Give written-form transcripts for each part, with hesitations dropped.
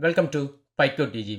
Welcome to பைக்கோட் டிஜி.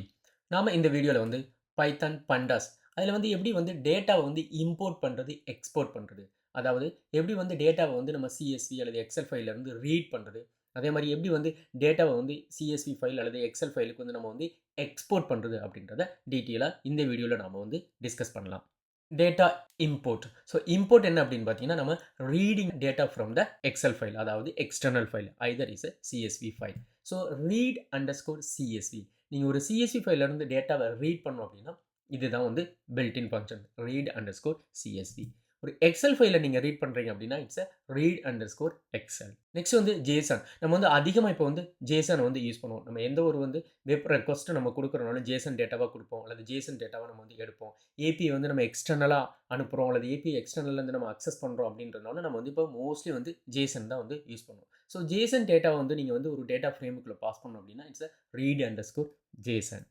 நாம் இந்த வீடியோவில் வந்து பைத்தான் பண்டாஸ் அதில் வந்து எப்படி வந்து டேட்டாவை வந்து இம்போர்ட் பண்ணுறது எக்ஸ்போர்ட் பண்ணுறது, அதாவது எப்படி வந்து டேட்டாவை வந்து நம்ம சிஎஸ்வி அல்லது எக்ஸல் ஃபைலேருந்து ரீட் பண்ணுறது, அதே மாதிரி எப்படி வந்து டேட்டாவை வந்து சிஎஸ்வி ஃபைல் அல்லது எக்ஸல் ஃபைலுக்கு வந்து நம்ம வந்து எக்ஸ்போர்ட் பண்ணுறது அப்படின்றத டீட்டெயிலாக இந்த வீடியோவில் நாம் வந்து டிஸ்கஸ் பண்ணலாம். Data import. ஸோ இம்போர்ட் என்ன அப்படின்னு பார்த்தீங்கன்னா, நம்ம reading data from the Excel file, அதாவது external file either is a CSV file. So read underscore CSV. நீங்கள் ஒரு சிஎஸ்வி ஃபைல்லேருந்து டேட்டாவை ரீட் பண்ணோம் அப்படின்னா இதுதான் வந்து built in function read underscore CSV. ஒரு எக்ஸல் ஃபைலை நீங்கள் ரீட் பண்ணுறீங்க அப்படின்னா it's a read underscore Excel. Next வந்து ஜேசன். நம்ம வந்து அதிகமாக இப்போ வந்து ஜேசன் வந்து யூஸ் பண்ணுவோம். நம்ம எந்த ஒரு வந்து வெப் ரெக்வஸ்ட் நம்ம கொடுக்குறனால ஜேசன் டேட்டாவாக கொடுப்போம், அல்லது ஜேசன் டேட்டாவை நம்ம வந்து எடுப்போம். ஏபிஐ வந்து நம்ம எக்ஸ்டர்னலாக அனுப்புகிறோம், அல்லது ஏபிஐ எக்ஸ்டர்னல்லேருந்து நம்ம அக்சஸ் பண்ணுறோம் அப்படின்றதுனால நம்ம வந்து இப்போ மோஸ்ட்லி வந்து ஜேசன் தான் வந்து யூஸ் பண்ணுவோம். ஸோ ஜேசன் டேட்டாவை வந்து நீங்கள் வந்து ஒரு டேட்டா ஃப்ரேமுக்குள்ளே பாஸ் பண்ணோம் அப்படின்னா it's a read underscore JSON.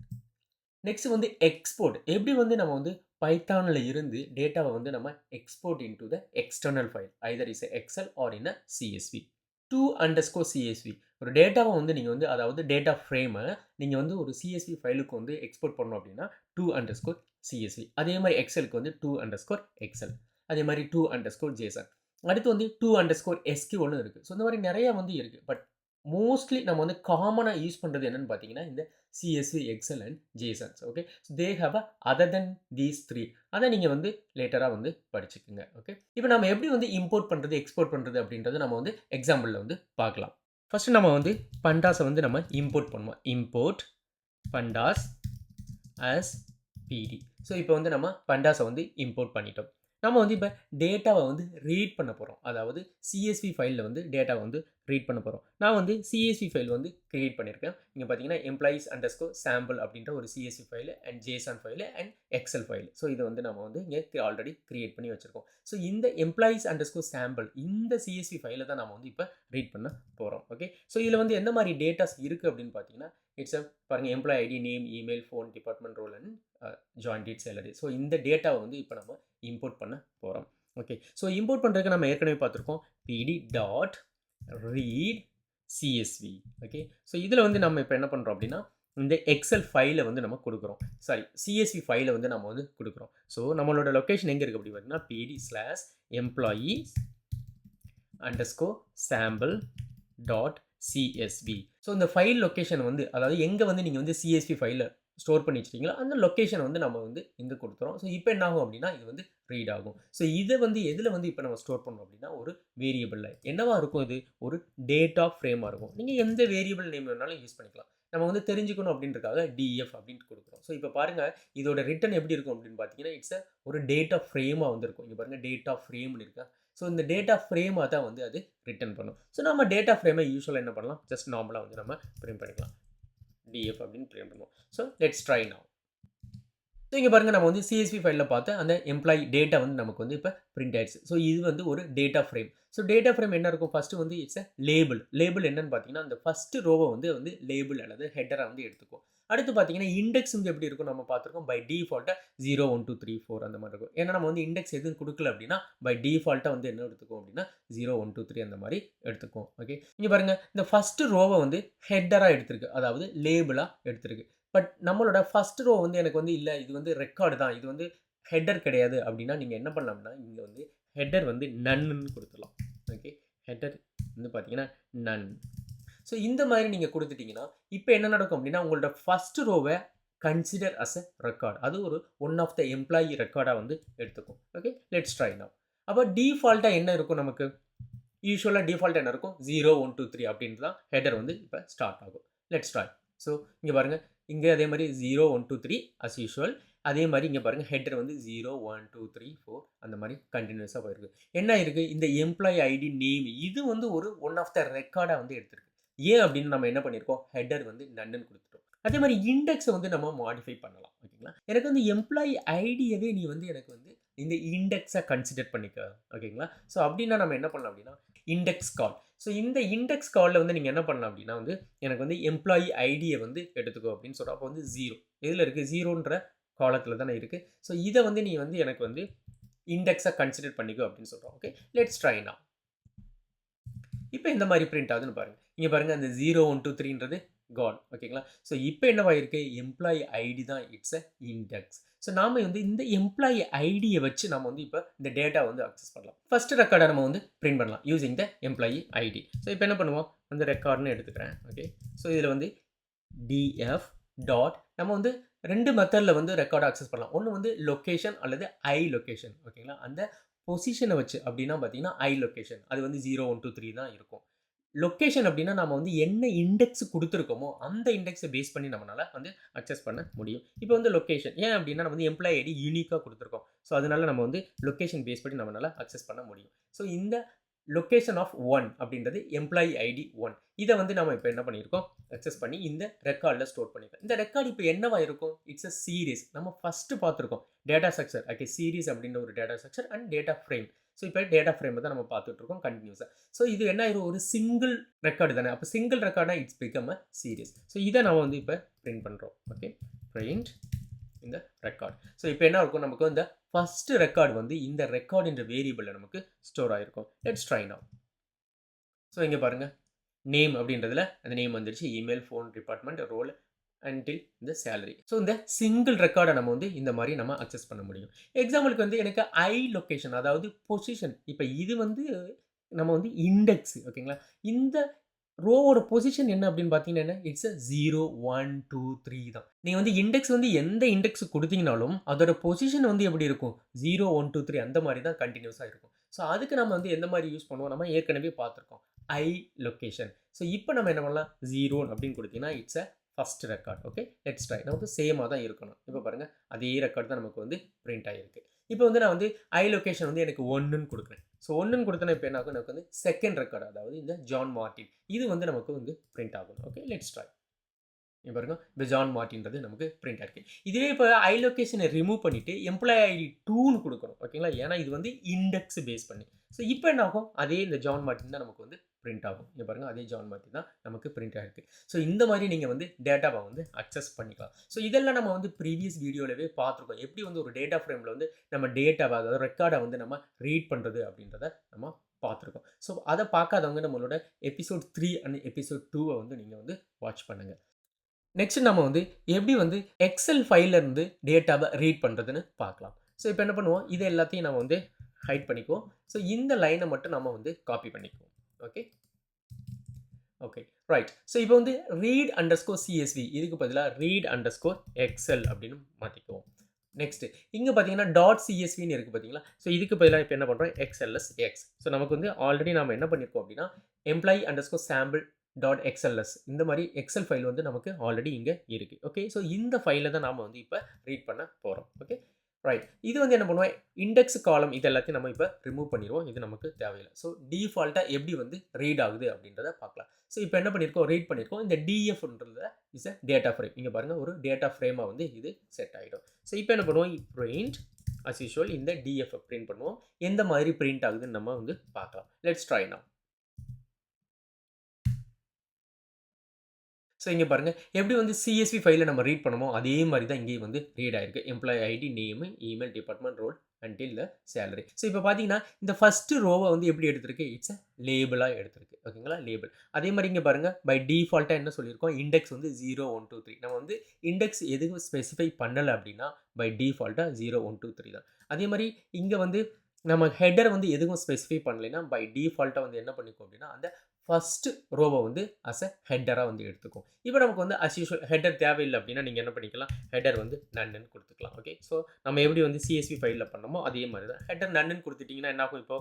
Next வந்து எக்ஸ்போர்ட். எப்படி வந்து நம்ம வந்து பைத்தானில் இருந்து டேட்டாவை வந்து நம்ம export into the external file either is Excel or in a CSV. To underscore CSV. ஒரு டேட்டாவை வந்து நீங்கள் வந்து அதாவது டேட்டா ஃப்ரேமை நீங்கள் வந்து ஒரு சிஎஸ்வி ஃபைலுக்கு வந்து எக்ஸ்போர்ட் பண்ணணும் அப்படின்னா டூ அண்டர்ஸ்கோர் சிஎஸ்வி. அதே மாதிரி எக்ஸலுக்கு வந்து டூ அண்டர்ஸ்கோர் எக்ஸல். அதே மாதிரி டூ அண்டர்ஸ்கோர் ஜேசன். அடுத்து வந்து டூ அண்டர்ஸ்கோர் எஸ்கியூன்னு இருக்குது. ஸோ இந்த மாதிரி நிறைய வந்து இருக்குது. பட் மோஸ்ட்லி நம்ம வந்து காமனாக யூஸ் பண்ணுறது என்னென்னு பார்த்தீங்கன்னா இந்த CSV, Excel and JSONs. Okay, so they have a other than these three. அதை நீங்கள் வந்து லேட்டராக வந்து படிச்சுக்குங்க. ஓகே, இப்போ நம்ம எப்படி வந்து இம்போர்ட் பண்ணுறது எக்ஸ்போர்ட் பண்ணுறது அப்படின்றத நம்ம வந்து எக்ஸாம்பிளில் வந்து பார்க்கலாம். ஃபஸ்ட்டு நம்ம வந்து பண்டாஸை வந்து நம்ம இம்போர்ட் பண்ணுவோம். இம்போர்ட் பண்டாஸ் ஆஸ் பிடி. ஸோ இப்போ வந்து நம்ம பண்டாஸை வந்து இம்போர்ட் பண்ணிட்டோம். நம்ம வந்து இப்போ டேட்டாவை வந்து ரீட் பண்ண போகிறோம். அதாவது சிஎஸ்வி ஃபைலில் வந்து டேட்டாவை வந்து ரீட் பண்ண போகிறோம். நான் வந்து சிஎஸ்வி ஃபைல் வந்து கிரியேட் பண்ணியிருக்கேன். இங்கே பார்த்தீங்கன்னா எம்ப்ளாயீஸ் அண்டர்ஸ்கோர் சாம்பிள் அப்படின்ற ஒரு CSV file and JSON file and Excel file. So இதை வந்து நம்ம வந்து இங்கே ஆல்ரெடி கிரியேட் பண்ணி வச்சுருக்கோம். ஸோ இந்த எம்ப்ளாயீஸ் அண்டர்ஸ்கோர் சாம்பிள் இந்த சிஎஸ்வி ஃபைலை தான் நம்ம வந்து இப்போ ரீட் பண்ண போகிறோம். ஓகே, ஸோ இதில் வந்து எந்த மாதிரி டேட்டாஸ் இருக்குது அப்படின்னு பார்த்தீங்கன்னா இட்ஸ் பாருங்கள் employee ID, name, email, phone, department, role and join date, salary. So இந்த டேட்டாவை வந்து இப்போ நம்ம இம்போர்ட் பண்ண போகிறோம். ஓகே, ஸோ இம்போர்ட் பண்ணுறதுக்கு நம்ம ஏற்கனவே பார்த்துருக்கோம் பிடி dot read CSV. Okay, so இதில் வந்து நம்ம இப்போ என்ன பண்ணுறோம் அப்படின்னா இந்த எக்ஸல் ஃபைலை வந்து நம்ம கொடுக்குறோம். சாரி, சிஎஸ்வி ஃபைலை வந்து நம்ம வந்து கொடுக்குறோம். ஸோ நம்மளோட லொக்கேஷன் எங்கே இருக்குது அப்படி பார்த்தீங்கன்னா பிடி slash employees underscore sample dot CSV. So இந்த ஃபைல் லொக்கேஷன் வந்து அதாவது எங்கே வந்து நீங்கள் வந்து சிஎஸ்வி ஃபைலில் ஸ்டோர் பண்ணி வச்சிட்டீங்களோ அந்த லொக்கேஷன் வந்து நம்ம வந்து இங்கே கொடுத்துறோம். ஸோ இப்போ என்ன ஆகும் அப்படின்னா இது வந்து ரீட் ஆகும். ஸோ இதை வந்து எதில் வந்து இப்போ நம்ம ஸ்டோர் பண்ணோம் அப்படின்னா ஒரு வேரியபிளில் என்னவா இருக்கும், இது ஒரு டேட்டா ஃப்ரேமாக இருக்கும். நீங்கள் எந்த வேரியபிள் நேம் வேணாலும் யூஸ் பண்ணிக்கலாம். நம்ம வந்து தெரிஞ்சுக்கணும் அப்படின்றதுக்காக டிஎஃப் அப்படின்ட்டு கொடுக்குறோம். ஸோ இப்போ பாருங்கள் இதோட ரிட்டன் எப்படி இருக்கும் அப்படின்னு பார்த்தீங்கன்னா இட்ஸ் ஒரு டேட்டா ஃப்ரேமாக வந்து இருக்கும். இங்கே பாருங்கள் டேட்டா ஃப்ரேம்னு இருக்கா. ஸோ இந்த டேட்டா ஃப்ரேமாக தான் வந்து அது ரிட்டன் பண்ணும். ஸோ நம்ம டேட்டா ஃப்ரேமை யூஸ்வலாக என்ன பண்ணலாம், ஜஸ்ட் நார்மலாக வந்து நம்ம பிரிண்ட் பண்ணிக்கலாம். டிஎஃப் அப்படின்னு பிரிண்ட் பண்ணுவோம். So let's try now. So இங்கே பாருங்கள் நம்ம வந்து சிஎஸ்வி ஃபைலில் பார்த்து அந்த எம்ப்ளாயி டேட்டா வந்து நமக்கு வந்து இப்போ பிரிண்ட் ஆயிடுச்சு. ஸோ இது வந்து ஒரு data frame. So data frame என்ன இருக்கும், ஃபஸ்ட்டு வந்து இட்ஸ் லேபிள். லேபிள் என்னன்னு பார்த்தீங்கன்னா அந்த ஃபஸ்ட்டு ரோவை வந்து லேபிள் அல்லது ஹெட்டராக வந்து எடுத்துக்கும். அடுத்து பார்த்தீங்கன்னா இண்டெக்ஸ் வந்து எப்படி இருக்கும் நம்ம பார்த்துருக்கோம். பை டிஃபால்ட்டாக 0 1 2 3 4 அந்த மாதிரி இருக்கும். ஏன்னா நம்ம வந்து இண்டெக்ஸ் எதுவும் கொடுக்கல அப்படின்னா பை டிஃபால்ட்டாக வந்து என்ன எடுத்துக்கும் அப்படின்னா 0 1 2 3 அந்த மாதிரி எடுத்துக்கும். ஓகே, இங்கே பாருங்கள் இந்த ஃபஸ்ட்டு ரோவை வந்து ஹெட்டராக எடுத்திருக்கு, அதாவது லேபிளாக எடுத்திருக்கு. பட் நம்மளோட ஃபஸ்ட் ரோ வந்து எனக்கு வந்து இல்லை இது வந்து ரெக்கார்டு தான், இது வந்து ஹெட்டர் கிடையாது அப்படின்னா நீங்கள் என்ன பண்ணலாம்னா இங்கே வந்து ஹெட்டர் வந்து நன்னு கொடுத்துடலாம். ஓகே, ஹெட்டர் வந்து பார்த்தீங்கன்னா நன். ஸோ இந்த மாதிரி நீங்கள் கொடுத்துட்டிங்கன்னா இப்போ என்ன நடக்கும் அப்படின்னா உங்களோட ஃபஸ்ட் ரோவை கன்சிடர் அஸ் எ ரெக்கார்ட், அது ஒரு ஒன் ஆஃப் த எம்ப்ளாயி ரெக்கார்டாக வந்து எடுத்துக்கும். Okay, let's try now. அப்போ டிஃபால்ட்டாக என்ன இருக்கும் நமக்கு, யூஸ்வலாக டிஃபால்ட் என்ன இருக்கும் 0 1 2 3 அப்படின்ட்டு தான் ஹெட்டர் வந்து இப்போ ஸ்டார்ட் ஆகும். Let's try. ஸோ இங்கே பாருங்கள் இங்கே அதே மாதிரி 0 1 2 3 அஸ் யூஷுவல். அதே மாதிரி இங்கே பாருங்கள் ஹெட்டர் வந்து 0 1 2 3 4 அந்த மாதிரி கண்டினியூஸாக போயிருக்கு. என்ன இருக்குது இந்த எம்ப்ளாயி ஐடி நேம் இது வந்து ஒரு ஒன் ஆஃப் த ரெக்கார்டாக வந்து எடுத்திருக்கு. ஏன் அப்படின்னு நம்ம என்ன பண்ணியிருக்கோம், ஹெட்டர் வந்து நன்னு கொடுத்துட்டோம். அதே மாதிரி இண்டெக்ஸை வந்து நம்ம மாடிஃபை பண்ணலாம். ஓகேங்களா, எனக்கு வந்து எம்ப்ளாயி ஐடியவே நீ வந்து எனக்கு வந்து இந்த இண்டெக்ஸை கன்சிடர் பண்ணிக்க. ஓகேங்களா, ஸோ அப்படின்னா நம்ம என்ன பண்ணலாம் அப்படின்னா இண்டெக்ஸ் கால். ஸோ இந்த இண்டெக்ஸ் காலில் வந்து நீங்கள் என்ன பண்ணலாம் அப்படின்னா வந்து எனக்கு வந்து எம்ப்ளாயி ஐடியை வந்து எடுத்துக்கோ அப்படின்னு சொல்கிறோம். அப்போ வந்து 0 எதில் இருக்குது, 0ன்ற காலத்தில் தானே இருக்குது. ஸோ இதை வந்து நீ வந்து எனக்கு வந்து இண்டெக்ஸை கன்சிடர் பண்ணிக்கோ அப்படின்னு சொல்கிறோம். Okay, let's try now. இப்போ இந்த மாதிரி பிரிண்ட் ஆகுதுன்னு பாருங்கள். இங்கே பாருங்கள் அந்த 0 1 2 3ன்றது கான் ஓகேங்களா. ஸோ இப்போ என்னவாயிருக்கு எம்ப்ளாயி ஐடி தான் இட்ஸ் அ இண்டெக்ஸ். ஸோ நாம வந்து இந்த எம்ப்ளாயி ஐடியை வச்சு நம்ம வந்து இப்போ இந்த டேட்டா வந்து அக்சஸ் பண்ணலாம். ஃபர்ஸ்ட் ரெக்கார்டை நம்ம வந்து பிரிண்ட் பண்ணலாம் using the employee ID. So இப்போ என்ன பண்ணுவோம், அந்த ரெக்கார்டுன்னு எடுத்துக்கிறேன். ஓகே, ஸோ இதில் வந்து df டாட் நம்ம வந்து 2 மெத்தடில் வந்து ரெக்கார்டை அக்சஸ் பண்ணலாம். ஒன்று வந்து லொக்கேஷன் அல்லது ஐ லொக்கேஷன் ஓகேங்களா. அந்த பொசிஷனை வச்சு அப்படின்னா பார்த்தீங்கன்னா ஐ லொக்கேஷன் அது வந்து 0 1 2 3 தான் இருக்கும். லொக்கேஷன் அப்படின்னா நம்ம வந்து என்ன இண்டெக்ஸ் கொடுத்துருக்கோமோ அந்த இண்டெக்ஸை பேஸ் பண்ணி நம்மளால வந்து அக்சஸ் பண்ண முடியும். இப்போ வந்து லொக்கேஷன் ஏன் அப்படின்னா நம்ம வந்து எம்ப்ளாயி ஐடி யூனிக்காக கொடுத்துருக்கோம். ஸோ அதனால நம்ம வந்து லொக்கேஷன் பேஸ் பண்ணி நம்மளால அக்சஸ் பண்ண முடியும். ஸோ இந்த லொக்கேஷன் ஆஃப் 1 அப்படின்றது எம்ப்ளாயி ஐடி 1. இதை வந்து நம்ம இப்போ என்ன பண்ணியிருக்கோம், அக்சஸ் பண்ணி இந்த ரெக்கார்டில் ஸ்டோர் பண்ணியிருக்கோம். இந்த ரெக்கார்டு இப்போ என்னவா இருக்கும், இட்ஸ் அ சீரீஸ். நம்ம ஃபஸ்ட்டு பார்த்துருக்கோம் டேட்டா ஸ்ட்ரக்சர். ஓகே, சீரீஸ் அப்படின்ற ஒரு data structure and data frame. So இப்போ டேட்டா ஃப்ரேமை தான் நம்ம பார்த்துட்டு இருக்கோம் கண்டினியூஸாக. ஸோ இது என்ன ஆயிரும், ஒரு சிங்கிள் ரெக்கார்டு தானே. அப்போ சிங்கிள் ரெக்கார்ட்னா it's become a series. So இதை நம்ம வந்து இப்போ பிரிண்ட் பண்ணுறோம். ஓகே, பிரிண்ட் இந்த ரெக்கார்டு. ஸோ இப்போ என்ன இருக்கும், நமக்கு இந்த ஃபர்ஸ்ட் ரெக்கார்டு வந்து இந்த ரெக்கார்டு என்ற வேரியபிளில் நமக்கு ஸ்டோர் ஆகிருக்கும். Let's try now. ஸோ இங்கே பாருங்கள், நேம் அப்படின்றதுல அந்த நேம் வந்துருச்சு, email, phone, department, role until இந்த சேலரி. ஸோ இந்த சிங்கிள் ரெக்கார்டை நம்ம வந்து இந்த மாதிரி நம்ம அக்சஸ் பண்ண முடியும். எக்ஸாம்பிளுக்கு வந்து எனக்கு ஐ லொக்கேஷன் அதாவது பொசிஷன், இப்போ இது வந்து நம்ம வந்து இண்டெக்ஸ் ஓகேங்களா. இந்த ரோவோட பொசிஷன் என்ன அப்படின்னு பார்த்தீங்கன்னா இட்ஸ் அ 0 1 2 3 தான். நீங்கள் வந்து இண்டெக்ஸ் வந்து எந்த இண்டெக்ஸ் கொடுத்தீங்கனாலும் அதோட பொசிஷன் வந்து எப்படி இருக்கும், 0 1 2 3 அந்த மாதிரி தான் கண்டினியூஸாக இருக்கும். ஸோ அதுக்கு நம்ம வந்து எந்த மாதிரி யூஸ் பண்ணுவோம், நம்ம ஏற்கனவே பார்த்துருக்கோம் ஐ லொக்கேஷன். ஸோ இப்போ நம்ம என்ன பண்ணலாம், 0 அப்படின்னு கொடுத்தீங்கன்னா it's a first record. Okay, let's try. நமக்கு சேமாக தான் இருக்கணும். இப்போ பாருங்கள், அதே ரெக்கார்ட் தான் நமக்கு வந்து பிரிண்ட் ஆகிருக்கு. இப்போ வந்து நான் வந்து ஐ லொக்கேஷன் வந்து எனக்கு 1ன்னு கொடுக்குறேன். ஸோ 1ன்னு கொடுத்தனா இப்போ என்ன ஆகும், எனக்கு வந்து செகண்ட் ரெக்கார்டு அதாவது இந்த ஜான் மார்டின் இது வந்து நமக்கு வந்து பிரிண்ட் ஆகணும். Okay, let's try. இப்போ பாருங்க, இப்போ ஜான் மார்டின்றது நமக்கு பிரிண்ட் ஆயிருக்கு. இதுவே இப்போ ஐ லொக்கேஷனை ரிமூவ் பண்ணிவிட்டு எம்ப்ளாயி ஐடி 2ன்னு கொடுக்கணும் ஓகேங்களா. ஏன்னா இது வந்து இண்டெக்ஸ் பேஸ் பண்ணி. ஸோ இப்போ என்ன ஆகும், அதே இந்த ஜான் மார்டின் தான் நமக்கு வந்து பிரிண்ட் ஆகும். இங்கே பாருங்கள், அதே ஜான் மார்டின் தான் நமக்கு பிரிண்ட் ஆகிருக்கு. ஸோ இந்த மாதிரி நீங்கள் வந்து டேட்டாவை வந்து அக்சஸ் பண்ணிக்கலாம். ஸோ இதெல்லாம் நம்ம வந்து ப்ரீவியஸ் வீடியோவிலவே பார்த்துருக்கோம், எப்படி வந்து ஒரு டேட்டா ஃப்ரேமில் வந்து நம்ம டேட்டாவை அதாவது ரெக்கார்டை வந்து நம்ம ரீட் பண்ணுறது அப்படின்றத நம்ம பார்த்துருக்கோம். ஸோ அதை பார்க்காதவங்க நம்மளோட எபிசோட் 3 அண்ட் எபிசோட் 2 வந்து நீங்கள் வந்து வாட்ச் பண்ணுங்கள். நெக்ஸ்ட் நம்ம வந்து எப்படி வந்து எக்ஸல் ஃபைல்லேருந்து டேட்டாவை ரீட் பண்ணுறதுன்னு பார்க்கலாம். ஸோ இப்போ என்ன பண்ணுவோம், இது எல்லாத்தையும் நம்ம வந்து ஹைட் பண்ணிக்குவோம். ஸோ இந்த லைனை மட்டும் நம்ம வந்து காப்பி பண்ணிக்குவோம். Okay okay right. ஸோ இப்போ வந்து ரீட் அண்டர்ஸ்கோர் சிஎஸ்வி இதுக்கு பதிலாக ரீட் அண்டர்ஸ்கோர் எக்ஸல் அப்படின்னு மாற்றிக்குவோம். நெக்ஸ்ட் இங்கே பார்த்தீங்கன்னா டாட் சிஎஸ்வின்னு இருக்குது பார்த்தீங்களா. ஸோ இதுக்கு பதிலாக இப்போ என்ன பண்ணுறோம், எக்ஸ்எல்எஸ் எக்ஸ். ஸோ நமக்கு வந்து ஆல்ரெடி நம்ம என்ன பண்ணியிருக்கோம் அப்படின்னா employee underscore sample dot XLS இந்த மாதிரி எக்ஸல் ஃபைல் வந்து நமக்கு ஆல்ரெடி இங்கே இருக்குது. ஓகே, ஸோ இந்த ஃபைலை தான் நாம் வந்து இப்போ ரீட் பண்ண போகிறோம். Okay right. இது வந்து என்ன பண்ணுவோம், இண்டெக்ஸ் காலம் இது எல்லாத்தையும் நம்ம இப்போ ரிமூவ் பண்ணிடுவோம், இது நமக்கு தேவையில்லை. ஸோ டிஃபால்ட்டாக எப்படி வந்து ரீட் ஆகுது அப்படின்றத பார்க்கலாம். ஸோ இப்போ என்ன பண்ணியிருக்கோம், ரீட் பண்ணியிருக்கோம். இந்த டிஎஃப்ன்றது இஸ் அ டேட்டா ஃப்ரேம். இங்கே பாருங்கள், ஒரு டேட்டா ஃப்ரேமாக வந்து இது செட் ஆகிடும். ஸோ இப்போ என்ன பண்ணுவோம், பிரிண்ட் அஸ் யூஷுவல் இந்த டிஎஃப் பிரிண்ட் பண்ணுவோம். எந்த மாதிரி பிரிண்ட் ஆகுதுன்னு நம்ம வந்து பார்க்கலாம். Let's try now. ஸோ இங்கே பாருங்கள், எப்படி வந்து சிஎஸ்வி ஃபைலில் நம்ம ரீட் பண்ணுமோ அதே மாதிரி தான் இங்கேயும் வந்து ரீட் ஆயிருக்கு. Employee ID, name, email, department, role until the salary. So இப்போ பார்த்தீங்கன்னா இந்த ஃபஸ்ட்டு ரோவை வந்து எப்படி எடுத்திருக்கு, இட்ஸ் அ லேபிளாக எடுத்திருக்கு ஓகேங்களா, லேபிள். அதே மாதிரி இங்கே பாருங்கள், பை டிஃபால்ட்டாக என்ன சொல்லியிருக்கோம், இண்டெக்ஸ் வந்து 0 1 2 3. நம்ம வந்து இண்டெக்ஸ் எதுவும் ஸ்பெசிஃபை பண்ணலை அப்படின்னா பை டிஃபால்ட்டாக 0 1 2 3 தான். அதே மாதிரி இங்கே வந்து நம்ம ஹெட்டர் வந்து எதுவும் ஸ்பெசிஃபை பண்ணலைன்னா பை டிஃபால்ட்டாக வந்து என்ன பண்ணிக்கும் அப்படின்னா அந்த ஃபஸ்ட்டு ரோவை வந்து அஸ் அ ஹெட்டராக வந்து எடுத்துக்கும். இப்போ நமக்கு வந்து அஸ் யூஷுவல் ஹெட்டர் தேவையில்லை அப்படின்னா நீங்கள் என்ன பண்ணிக்கலாம், ஹெட்டர் வந்து நன்னு கொடுத்துக்கலாம். ஓகே, ஸோ நம்ம எப்படி வந்து சிஎஸ்வி ஃபைலில் பண்ணமோ அதே மாதிரி தான் ஹெட்டர் நன்னு கொடுத்துட்டிங்கன்னா என்ன ஆகும், இப்போ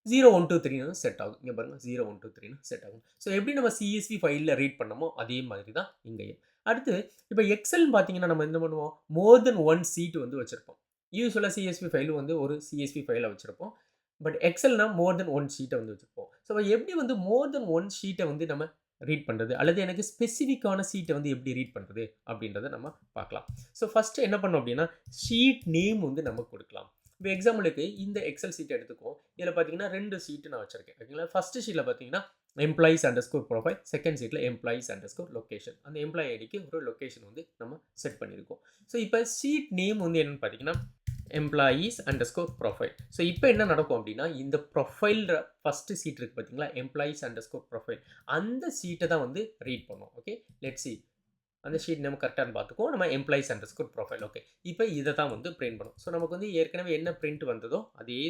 0 1 2 3ன்னு செட் ஆகும். இங்கே பாருங்கள், 0 1 2 3ன்னு செட் ஆகும். ஸோ எப்படி நம்ம சிஎஸ்வி ஃபைலில் ரீட் பண்ணமோ அதே மாதிரி தான் இங்கேயும். அடுத்து இப்போ எக்ஸல் பார்த்தீங்கன்னா நம்ம என்ன பண்ணுவோம், மோர் தென் ஒன் சீட் வந்து வச்சுருப்போம். யூஸ்வலாக சிஎஸ்வி ஃபைலும் வந்து ஒரு சிஎஸ்வி ஃபைலை வச்சுருப்போம். பட் எக்ஸல்னா மோர் தென் ஒன் ஷீட்டை வந்து வச்சுருப்போம். ஸோ எப்படி வந்து மோர் தென் ஒன் ஷீட்டை வந்து நம்ம ரீட் பண்ணுறது அல்லது எனக்கு ஸ்பெசிஃபிக்கான சீட்டை வந்து எப்படி ரீட் பண்ணுறது அப்படின்றத நம்ம பார்க்கலாம். ஸோ ஃபஸ்ட்டு என்ன பண்ணோம் அப்படின்னா ஷீட் நேம் வந்து நம்ம கொடுக்கலாம். இப்போ எக்ஸாம்பிளுக்கு இந்த எக்ஸல் சீட்டை எடுத்துக்கும். இதில் பார்த்தீங்கன்னா 2 ஷீட்டு நான் வச்சுருக்கேன் ஓகேங்களா. ஃபஸ்ட்டு ஷீட்டில் பார்த்தீங்கன்னா எம்ப்ளாயிஸ் அண்டர்ஸ்கோர் ப்ரொஃபைல், செகண்ட் சீட்டில் எம்ப்ளாயிஸ் அண்டர்ஸ்கோர் லொக்கேஷன். அந்த எம்ப்ளாயி ஐடிக்கு ஒரு லொக்கேஷன் வந்து நம்ம செட் பண்ணியிருக்கோம். ஸோ இப்போ ஷீட் நேம் வந்து என்னென்னு பார்த்தீங்கன்னா எம்ப்ளாயீஸ் அண்டர்ஸ்கோர் ப்ரொஃபைல். ஸோ இப்போ என்ன நடக்கும் அப்படின்னா, இந்த ப்ரொஃபைல்ன்ற ஃபஸ்ட்டு சீட் இருக்குது பார்த்தீங்களா, எம்ப்ளாயீஸ் அண்டர்ஸ்கோர் ப்ரொஃபைல், அந்த சீட்டை தான் வந்து ரீட் பண்ணும். ஓகே, லெட்ஸ் சி அந்த ஷீட் நம்ம கரெக்டானு பார்த்துக்குவோம். நம்ம எம்ப்ளாயீஸ் அண்டர்ஸ்கோர் ப்ரொஃபைல். ஓகே, இப்போ இதை தான் வந்து பிரிண்ட் பண்ணும். ஸோ நமக்கு வந்து ஏற்கனவே என்ன பிரிண்ட் வந்ததோ அதே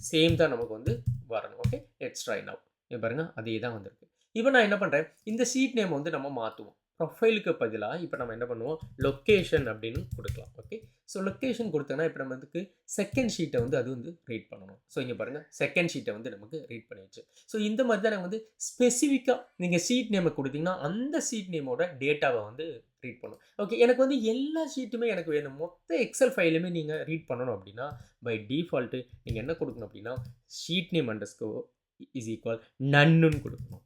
சேம் தான் நமக்கு வந்து வரணும். Okay, let's try now. இங்கே பாருங்கள், அதே தான் வந்திருக்கு. இப்போ நான் என்ன பண்ணுறேன், இந்த ஷீட் நேம் வந்து நம்ம மாற்றுவோம். ப்ரொஃபைலுக்கு பதிலாக இப்போ நம்ம என்ன பண்ணுவோம், லொக்கேஷன் அப்படின்னு கொடுக்கலாம். ஓகே, ஸோ லொக்கேஷன் கொடுத்தோன்னா இப்போ நம்ம இதுக்கு செகண்ட் ஷீட்டை வந்து அது வந்து ரீட் பண்ணணும். ஸோ இங்கே பாருங்கள், செகண்ட் ஷீட்டை வந்து நமக்கு ரீட் பண்ணிடுச்சு. ஸோ இந்த மாதிரி தான் நாங்கள் வந்து ஸ்பெசிஃபிக்காக நீங்கள் ஷீட் நேமை கொடுத்தீங்கன்னா அந்த ஷீட் நேமோட டேட்டாவை வந்து ரீட் பண்ணும். ஓகே, எனக்கு வந்து எல்லா ஷீட்டுமே எனக்கு வேணும், மொத்த எக்ஸல் ஃபைலுமே நீங்கள் ரீட் பண்ணணும் அப்படின்னா பை டிஃபால்ட்டு நீங்கள் என்ன கொடுக்கணும் அப்படின்னா sheet name underscore is equal நன்னுன்னு கொடுக்கணும்.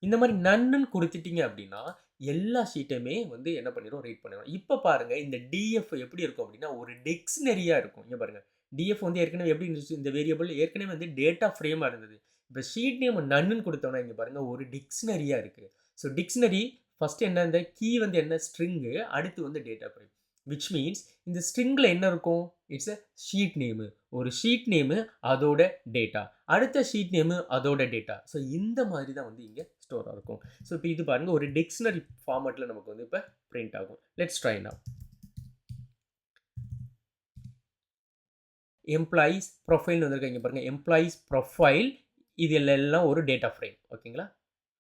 இந்த மாதிரி நன்னுன்னு கொடுத்துட்டீங்க அப்படின்னா எல்லா ஷீட்டையுமே வந்து என்ன பண்ணிடும், ரீட் பண்ணிடும். இப்போ பாருங்கள், இந்த டிஎஃப் எப்படி இருக்கும் அப்படின்னா ஒரு டிக்ஷனரியாக இருக்கும். இங்கே பாருங்கள், டிஎஃப் வந்து ஏற்கனவே எப்படி இருந்துச்சு, இந்த வேரியபிள் ஏற்கனவே வந்து டேட்டா ஃப்ரேமாக இருந்தது. இப்போ ஷீட் நேம் நன்னுன்னு கொடுத்தோன்னா இங்கே பாருங்கள் ஒரு டிக்ஷனரியாக இருக்குது. ஸோ டிக்ஷனரி ஃபஸ்ட்டு என்ன, இந்த கீ வந்து என்ன ஸ்ட்ரிங்கு, அடுத்து வந்து டேட்டா ஃப்ரேம், விச் மீன்ஸ் இந்த ஸ்ட்ரிங்கில் என்ன இருக்கும், இட்ஸ் அ ஷீட் நேமு, ஒரு ஷீட் நேமு அதோட டேட்டா, அடுத்த ஷீட் நேமு அதோட டேட்டா. ஸோ இந்த மாதிரி தான் வந்து இங்கே ஸ்டோராக இருக்கும். ஸோ இப்போ இது பாருங்கள் ஒரு டிக்ஷனரி ஃபார்மேட்டில் நமக்கு வந்து இப்போ பிரிண்ட் ஆகும். Let's try now. எம்ப்ளாயீஸ் ப்ரொஃபைல்னு வந்திருக்காங்க பாருங்கள், எம்ப்ளாயீஸ் ப்ரொஃபைல், இது எல்லாம் ஒரு டேட்டா ஃப்ரேம். ஓகேங்களா,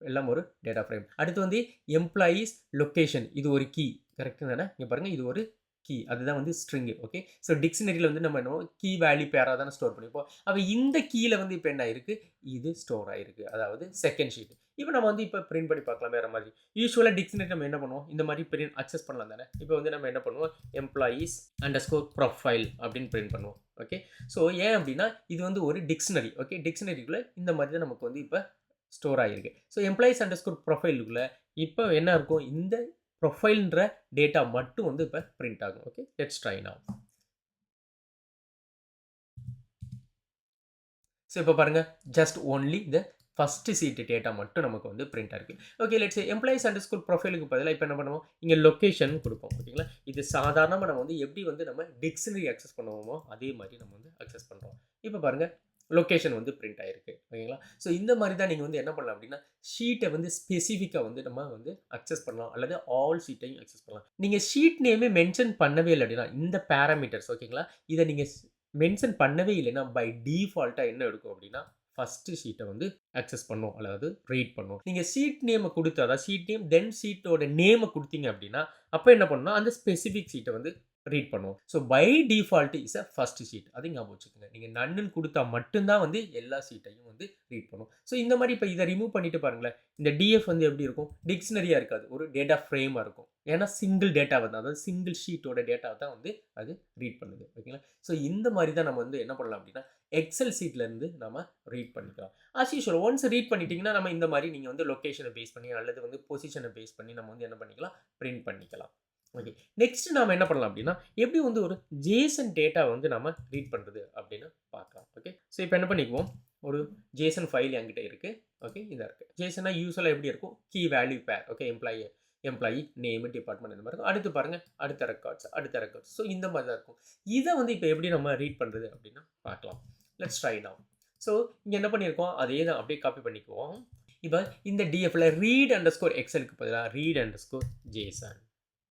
எல்லாம் ஒரு டேட்டா ஃப்ரேம். அடுத்து வந்து எம்ப்ளாயீஸ் லொக்கேஷன், இது ஒரு கீ. கரெக்டு தானே, இங்கே பாருங்கள் இது ஒரு கீ, அதுதான் வந்து ஸ்ட்ரிங்கு. ஓகே, ஸோ டிக்ஷனரியில் வந்து நம்ம என்ன கீ வேல்யூ பேராக தானே ஸ்டோர் பண்ணிப்போம். அப்போ இந்த கீயில் வந்து இப்போ என்ன ஆயிருக்கு, இது ஸ்டோர் ஆகிருக்கு, அதாவது செகண்ட் ஷீட். இப்போ நம்ம வந்து இப்போ பிரிண்ட் பண்ணி பார்க்கலாம் வேறு மாதிரி. யூஸ்வலாக டிக்ஷனரி நம்ம என்ன பண்ணுவோம், இந்த மாதிரி பிரிண்ட் அக்சஸ் பண்ணலாம் தானே. இப்போ வந்து நம்ம என்ன பண்ணுவோம், எம்ப்ளாயீஸ் அண்டர்ஸ்கோர் ப்ரொஃபைல் அப்படின்னு பிரிண்ட் பண்ணுவோம். ஓகே, ஸோ ஏன் அப்படின்னா இது வந்து ஒரு டிக்ஷனரி. ஓகே, டிக்ஷனரிக்குள்ளே இந்த மாதிரி தான் நமக்கு வந்து இப்போ ஸ்டோர் ஆகிருக்கு. ஸோ எம்ப்ளாயீஸ் அண்டர்ஸ்கோர் ப்ரொஃபைலுக்குள்ளே இப்போ என்ன இருக்கும், இந்த ப்ரொஃபைல்ன்ற டேட்டா மட்டும் வந்து இப்போ பிரிண்ட் ஆகும். Okay, let's try now. So இப்போ பாருங்கள், ஜஸ்ட் ஓன்லி இந்த ஃபஸ்ட்டு சீட்டு டேட்டா மட்டும் நமக்கு வந்து பிரிண்ட் ஆகிருக்கு. ஓகே, லெட்ஸ் எம்ப்ளாயீஸ் அண்டர்ஸ்கோர் ப்ரொஃபைலுக்கு பதிலாக இப்போ என்ன பண்ணுவோம், இங்கே லொக்கேஷன் கொடுப்போம். ஓகேங்களா, இது சாதாரணமாக நம்ம வந்து எப்படி வந்து நம்ம டிக்ஷனரி அக்சஸ் பண்ணுவோமோ அதே மாதிரி நம்ம வந்து அக்சஸ் பண்ணுறோம். இப்போ பாருங்கள், லொக்கேஷன் வந்து பிரிண்ட் ஆகிருக்கு. ஓகேங்களா, ஸோ இந்த மாதிரி தான் நீங்கள் வந்து என்ன பண்ணலாம் அப்படின்னா ஷீட்டை வந்து ஸ்பெசிஃபிக்காக வந்து நம்ம வந்து அக்சஸ் பண்ணலாம், அல்லது ஆல் ஷீட்டையும் அக்சஸ் பண்ணலாம். நீங்கள் ஷீட் நேமே மென்ஷன் பண்ணவே இல்லை அப்படின்னா இந்த பேராமீட்டர்ஸ், ஓகேங்களா, இதை நீங்கள் மென்ஷன் பண்ணவே இல்லைன்னா பை டிஃபால்ட்டாக என்ன எடுக்கும் அப்படின்னா ஃபஸ்ட்டு ஷீட்டை வந்து அக்சஸ் பண்ணும், அதாவது ரீட் பண்ணும். நீங்கள் ஷீட் நேமை கொடுத்து, அதாவது ஷீட் நேம் தென் ஷீட்டோட நேமை கொடுத்தீங்க அப்படின்னா அப்போ என்ன பண்ணணும், அந்த ஸ்பெசிஃபிக் ஷீட்டை வந்து ரீட் பண்ணுவோம். So by default is a first sheet, அது ஞாபகம் வச்சுக்கோங்க. நீங்கள் நன்னுன்னு கொடுத்தா மட்டும்தான் வந்து எல்லா ஷீட்டையும் வந்து ரீட் பண்ணும். ஸோ இந்த மாதிரி இப்போ இதை ரிமூவ் பண்ணிட்டு பாருங்களேன், இந்த டிஎஃப் வந்து எப்படி இருக்கும், டிக்ஷனரியாக இருக்காது, ஒரு டேட்டா ஃப்ரேமாக இருக்கும். ஏன்னா சிங்கிள் டேட்டா வந்து, அதாவது சிங்கிள் ஷீட்டோட டேட்டாவை தான் வந்து அது ரீட் பண்ணுது. ஓகேங்களா, ஸோ இந்த மாதிரி தான் நம்ம வந்து என்ன பண்ணலாம் அப்படின்னா எக்ஸல் ஷீட்லேருந்து நம்ம ரீட் பண்ணிக்கலாம். ஆஸ் யூஷுவல் ஒன்ஸ் ரீட் பண்ணிட்டீங்கன்னா நம்ம இந்த மாதிரி நீங்கள் வந்து லொக்கேஷனை பேஸ் பண்ணி அல்லது வந்து பொசிஷனை பேஸ் பண்ணி நம்ம வந்து என்ன பண்ணிக்கலாம், பிரிண்ட் பண்ணிக்கலாம். ஓகே, நெக்ஸ்ட் நாம என்ன பண்ணலாம் அப்படின்னா எப்படி வந்து ஒரு ஜேசன் டேட்டா வந்து நம்ம ரீட் பண்ணுறது அப்படின்னு பார்க்கலாம். ஓகே, ஸோ இப்போ என்ன பண்ணிக்குவோம், ஒரு ஜேசன் ஃபைல் என்கிட்ட இருக்குது. ஓகே, இதாக இருக்குது. ஜேசனா யூஸ்வலாக எப்படி இருக்கும், key value pair. Okay, employee name department இந்த மாதிரி இருக்கும். அடுத்து பாருங்கள், அடுத்த ரெக்கார்ட்ஸ். ஸோ இந்த மாதிரி தான் இருக்கும். இதை வந்து இப்போ எப்படி நம்ம ரீட் பண்ணுறது அப்படின்னு பார்க்கலாம். Let's try now. ஸோ இங்கே என்ன பண்ணியிருக்கோம், அதே தான் அப்படியே காப்பி பண்ணிக்குவோம். இப்போ இந்த டிஎஃப்ல ரீட் அண்டர்ஸ்கோர் எக்ஸலுக்கு பதிலாக read underscore Jason.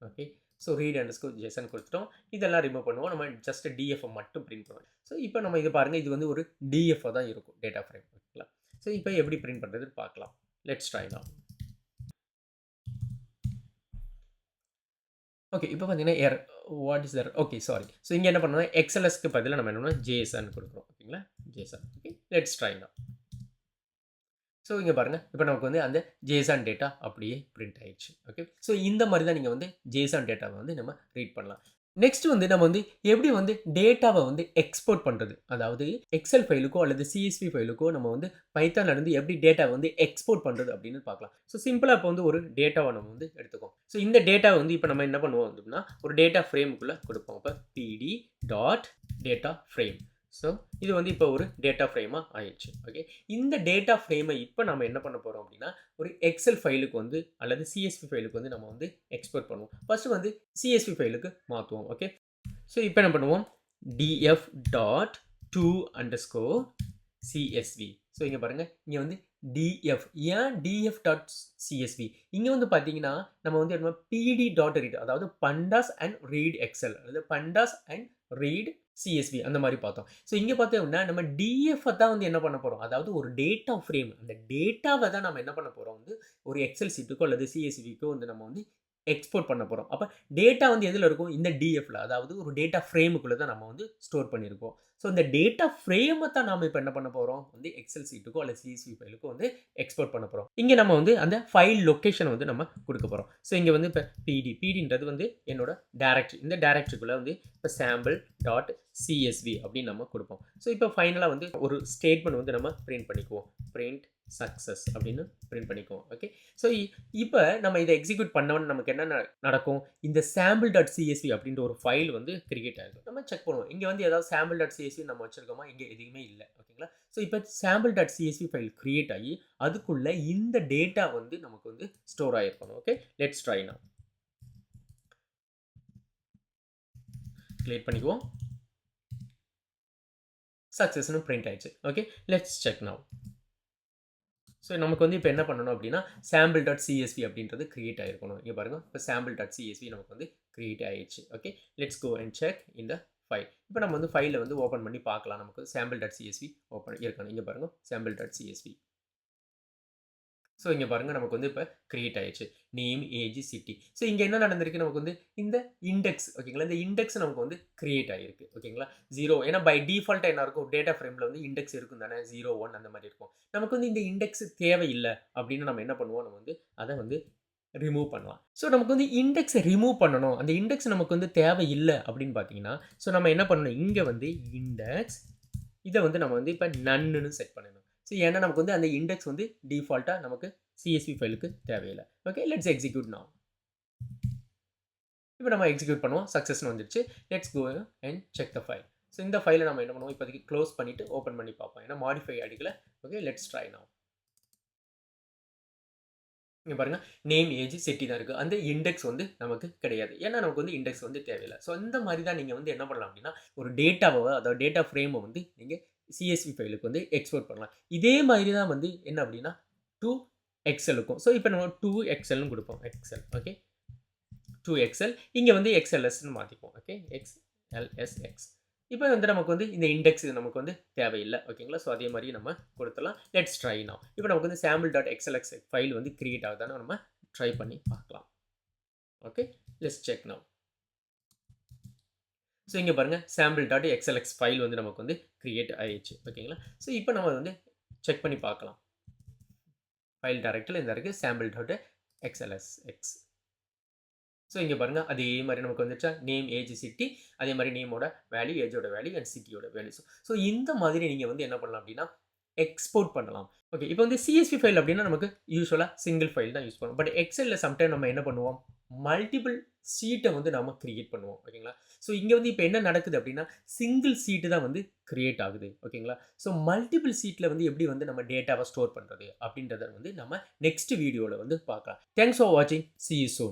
Okay, so read underscore Jason கொடுத்துட்டோம். இதெல்லாம் ரிமூவ் பண்ணுவோம், நம்ம ஜஸ்ட் டிஎஃப் மட்டும் பிரிண்ட் பண்ணுவோம். ஸோ இப்போ நம்ம இது பாருங்கள், இது வந்து ஒரு டிஎஃப் தான் இருக்கும், டேட்டா ஃப்ரேம். ஓகேங்களா, ஸோ இப்போ எப்படி பிரிண்ட் பண்ணுறதுன்னு பார்க்கலாம். Let's try now. ஓகே, இப்போ பார்த்தீங்கன்னா what is Dhar, okay sorry. So இங்கே என்ன பண்ணணும், எக்ஸ்எல்எஸ்க்கு பதிலாக நம்ம என்ன பண்ணணும், ஜேசன் கொடுக்குறோம். ஓகேங்களா, Jason. Okay, let's try now. So இங்கே பாருங்கள், இப்போ நமக்கு வந்து அந்த ஜேசான் டேட்டா அப்படியே பிரிண்ட் ஆயிடுச்சு. ஓகே, ஸோ இந்த மாதிரி தான் நீங்கள் வந்து ஜேசான் டேட்டாவை வந்து நம்ம ரீட் பண்ணலாம். நெக்ஸ்ட் வந்து நம்ம வந்து எப்படி வந்து டேட்டாவை வந்து எக்ஸ்போர்ட் பண்ணுறது, அதாவது எக்ஸல் ஃபைலுக்கோ அல்லது சிஎஸ்வி ஃபைலுக்கோ நம்ம வந்து பைத்தான்ல இருந்து எப்படி டேட்டாவை வந்து எக்ஸ்போர்ட் பண்ணுறது அப்படின்னு பார்க்கலாம். ஸோ சிம்பிளாக இப்போ வந்து ஒரு டேட்டாவை நம்ம வந்து எடுத்துக்கோம். ஸோ இந்த டேட்டாவை வந்து இப்போ நம்ம என்ன பண்ணுவோம் அப்படின்னா ஒரு டேட்டா ஃப்ரேமுக்குள்ளே கொடுப்போம். இப்போ பிடி டாட் டேட்டா ஃப்ரேம். ஸோ இது வந்து இப்போ ஒரு டேட்டா ஃப்ரேமாக ஆயிடுச்சு. ஓகே, இந்த டேட்டா ஃப்ரேமை இப்போ நம்ம என்ன பண்ண போகிறோம் அப்படின்னா ஒரு எக்ஸல் ஃபைலுக்கு வந்து அல்லது சிஎஸ்வி ஃபைலுக்கு வந்து நம்ம வந்து எக்ஸ்போர்ட் பண்ணுவோம். ஃபஸ்ட்டு வந்து சிஎஸ்வி ஃபைலுக்கு மாற்றுவோம். ஓகே, ஸோ இப்போ என்ன பண்ணுவோம், df dot to underscore csv. So இங்கே பாருங்கள், இங்கே வந்து df. ஏன் df டாட் csv? இங்கே வந்து பார்த்தீங்கன்னா நம்ம வந்து என்ன pd டாட் ரீட், அதாவது pandas அண்ட் ரீட் எக்ஸல், அதாவது pandas அண்ட் ரீட் CSV அந்த மாதிரி பார்த்தோம். ஸோ இங்கே பார்த்தோம்னா நம்ம DF தான் வந்து என்ன பண்ண போகிறோம், அதாவது ஒரு டேட்டா ஃப்ரேம், அந்த டேட்டாவை தான் நம்ம என்ன பண்ண போகிறோம் வந்து ஒரு எக்ஸல் சீட்டுக்கோ அல்லது CSVக்கோ வந்து நம்ம வந்து எக்ஸ்போர்ட் பண்ண போகிறோம். அப்போ டேட்டா வந்து எதில் இருக்கும், இந்த DFல, அதாவது ஒரு டேட்டா ஃப்ரேமுக்குள்ளே தான் நம்ம வந்து ஸ்டோர் பண்ணியிருக்கோம். ஸோ இந்த டேட்டா ஃப்ரேமை தான் நாம் இப்போ என்ன பண்ண போகிறோம் வந்து எக்ஸல் சீட்டுக்கோ அல்லது CSV ஃபைலுக்கோ வந்து எக்ஸ்போர்ட் பண்ண போகிறோம். இங்கே நம்ம வந்து அந்த ஃபைல் லொக்கேஷனை வந்து நம்ம கொடுக்க போகிறோம். ஸோ இங்கே வந்து இப்போ பிடின்றது வந்து என்னோட டேரக்டரி, இந்த டேரக்டரிக்குள்ளே வந்து இப்போ சாம்பிள் டாட் CSV அப்படின்னு நம்ம கொடுப்போம். ஸோ இப்போ ஃபைனலாக வந்து ஒரு ஸ்டேட்மெண்ட் வந்து நம்ம பிரிண்ட் பண்ணிக்குவோம், பிரிண்ட் சக்ஸஸ் அப்படின்னு பிரிண்ட் பண்ணிக்குவோம். ஓகே, ஸோ இப்போ நம்ம இதை எக்ஸிக்யூட் பண்ணவொன்னு நமக்கு என்ன நடக்கும், இந்த சாம்பிள் டாட் CSV அப்படின்ற ஒரு ஃபைல் வந்து கிரியேட் ஆகிடும். நம்ம செக் பண்ணுவோம், இங்கே வந்து ஏதாவது சாம்பிள் டாட் CSV நம்ம வச்சிருக்கோமா, இங்கே எதுவுமே இல்லை. ஓகேங்களா, ஸோ இப்போ sample dot CSV file create ஆகி அதுக்குள்ள இந்த டேட்டா வந்து நமக்கு வந்து ஸ்டோர் ஆகிருக்கணும். Okay, let's try now. Clear பண்ணிக்குவோம், சக்ஸஸ்னு பிரிண்ட் ஆயிடுச்சு. Okay, let's check now. So நமக்கு வந்து இப்போ என்ன பண்ணணும் அப்படின்னா சாம்பிள் டாட் CSV அப்படின்றது கிரியேட் ஆகிருக்கணும். இங்கே பாருங்கள், இப்போ சாம்பிள் டாட் CSV நமக்கு வந்து கிரியேட் ஆகிடுச்சு. Okay, let's go and check இந்த ஃபைல். இப்போ நம்ம வந்து ஃபைலை வந்து ஓப்பன் பண்ணி பார்க்கலாம், நமக்கு சாம்பிள் டாட் CSV ஓப்பன் இருக்கணும். இங்கே பாருங்கள், சாம்பிள் டாட் CSV. ஸோ இங்கே பாருங்கள், நமக்கு வந்து இப்போ கிரியேட் ஆயிடுச்சு, நேம், ஏஜ், சிட்டி. ஸோ இங்கே என்ன நடந்திருக்கு, நமக்கு வந்து இந்த இண்டெக்ஸ், ஓகேங்களா, இந்த இண்டெக்ஸ் நமக்கு வந்து கிரியேட் ஆகிருக்கு. ஓகேங்களா, 0, ஏன்னா பை டிஃபால்ட்டாக என்ன இருக்கும், டேட்டா ஃப்ரேமில் வந்து இண்டெக்ஸ் இருக்கும் தானே, 0, 1 அந்த மாதிரி இருக்கும். நமக்கு வந்து இந்த இண்டெக்ஸ் தேவையில்லை அப்படின்னு நம்ம என்ன பண்ணுவோம், நம்ம வந்து அதை வந்து ரிமூவ் பண்ணலாம். ஸோ நமக்கு வந்து இண்டெக்ஸை ரிமூவ் பண்ணணும், அந்த இண்டெக்ஸ் நமக்கு வந்து தேவையில்லை அப்படின்னு பார்த்தீங்கன்னா, ஸோ நம்ம என்ன பண்ணணும், இங்கே வந்து இண்டெக்ஸ் இதை வந்து நம்ம வந்து இப்போ நன்னுன்னு செட் பண்ணணும். ஸோ ஏன்னா நமக்கு வந்து அந்த இண்டெக்ஸ் வந்து டிஃபால்ட்டாக நமக்கு CSV ஃபைலுக்கு தேவையில்லை. Okay, let's execute now. இப்போ நம்ம எக்ஸிக்யூட் பண்ணுவோம், சக்ஸஸ்னு வந்துடுச்சு. Let's go and check the file. So இந்த ஃபைலை நம்ம என்ன பண்ணுவோம், இப்போதைக்கு க்ளோஸ் பண்ணிவிட்டு ஓப்பன் பண்ணி பார்ப்போம், ஏன்னா மாடிஃபை அடிக்கல. Okay, let's try now. இங்கே பாருங்கள், நேம், ஏஜ், சிட்டி தான் இருக்குது, அந்த இண்டெக்ஸ் வந்து நமக்கு கிடையாது, ஏன்னா நமக்கு வந்து இண்டெக்ஸ் வந்து தேவையில்லை. ஸோ இந்த மாதிரி தான் நீங்கள் வந்து என்ன பண்ணலாம் அப்படின்னா ஒரு டேட்டாவை, அதாவது டேட்டா ஃப்ரேமை வந்து நீங்கள் CSV ஃபைலுக்கு வந்து எக்ஸ்போர்ட் பண்ணலாம். இதே மாதிரி தான் வந்து என்ன அப்படின்னா டு எக்ஸலுக்கும். ஸோ இப்போ நம்ம 2XLன்னு கொடுப்போம், எக்ஸல். ஓகே, 2XL, இங்கே வந்து XLSன்னு மாற்றிப்போம். Okay, XLSX. இப்போ வந்து நமக்கு வந்து இந்த இண்டெக்ஸ் நமக்கு வந்து தேவையில்லை. ஓகேங்களா, ஸோ அதே மாதிரி நம்ம கொடுத்துலாம். Let's try now. இப்போ நமக்கு வந்து சாம்பிள் டாட் XLX ஃபைல் வந்து கிரியேட் ஆகுதான்னு நம்ம ட்ரை பண்ணி பார்க்கலாம். Okay, let's check now. So இங்கே பாருங்கள், சாம்பிள் டாட் XLX ஃபைல் வந்து நமக்கு வந்து கிரியேட் ஆயிடுச்சு. ஓகேங்களா, ஸோ இப்போ நம்ம வந்து செக் பண்ணி பார்க்கலாம். ஃபைல் டைரக்டரியில் இந்த இருக்குது, சாம்பிள் டாட் XLSX. ஸோ இங்கே பாருங்கள், அதே மாதிரி நமக்கு வந்துச்சா, நேம், ஏஜ், சிட்டி, அதே மாதிரி நேமோட வேல்யூ, ஏஜோட வேல்யூ அண்ட் சிட்டியோட வேல்யூ. ஸோ இந்த மாதிரி நீங்கள் வந்து என்ன பண்ணலாம் அப்படின்னா எக்ஸ்போர்ட் பண்ணலாம். ஓகே, இப்போ வந்து CSV ஃபைல் அப்படின்னா நமக்கு யூஸ்வலாக சிங்கிள் ஃபைல் தான் யூஸ் பண்ணுவோம். பட் எக்ஸலில் சம்டைம் நம்ம என்ன பண்ணுவோம், மல்டிபிள் சீட்டை வந்து நம்ம கிரியேட் பண்ணுவோம். ஓகேங்களா, ஸோ இங்கே வந்து இப்போ என்ன நடக்குது அப்படின்னா சிங்கிள் சீட்டு தான் வந்து கிரியேட் ஆகுது. ஓகேங்களா, ஸோ மல்டிபிள் சீட்டில் வந்து எப்படி வந்து நம்ம டேட்டாவை ஸ்டோர் பண்ணுறது அப்படின்றத வந்து நம்ம நெக்ஸ்ட் வீடியோவில் வந்து பார்க்கலாம். தேங்க்ஸ் ஃபார் வாட்சிங், see you soon.